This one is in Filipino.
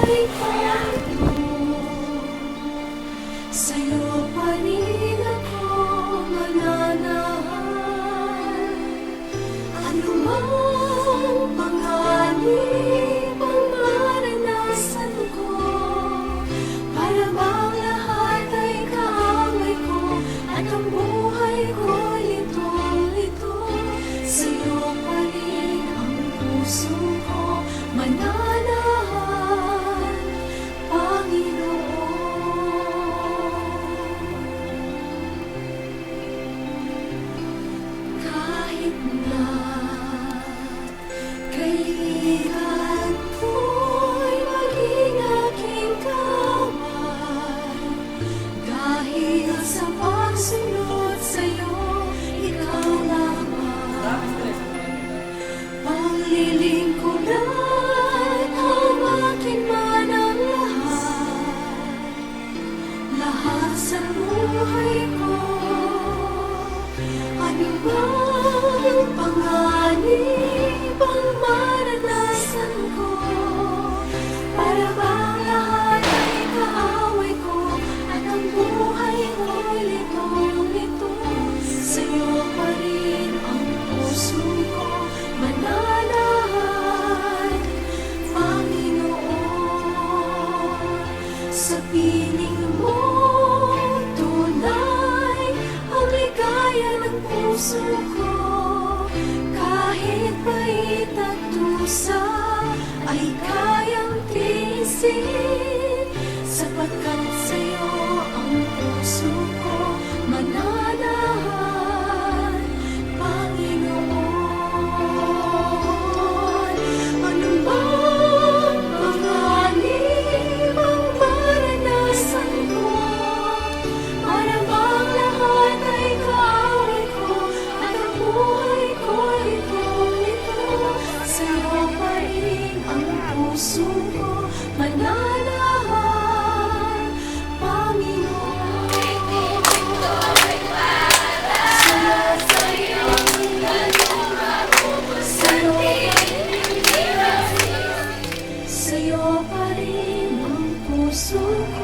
buhay ko ito. Sa'yo pa rin ako mananahan. Ano mang panganib ang maranasan ko, para bang lahat ay kaaway ko, at ang buhay ko lito-lito. Sa'yo pa rin ang puso ko mananahan, Panginoon. Kahit na kailan ko'y maging aking kamay, dahil sa pagsunod sa'yo, ikaw lamang paglilingkuran, hawakin man ang lahat sa buhay ko. Ano bang panganib ang maranasan ko, para bang lahat ay kaaway ko, at ang buhay ko'y lito-lito. Sa'yo pa rin ang puso ko mananahan, Panginoon. Sa piling mo tunay ang ligaya ng puso ko, kahit bait at dusa ay kayang tiisin, sapagkat sa'yo ang puso ko mananahan, Panginoon. Ano bang panganib ang maranasan ko, para bang lahat ay kaaway ko, at ang buhay ko lito-lito. Sa'yo pa rin ang puso ko mananahan, Panginoon. Sa'yo pa rin ang puso ko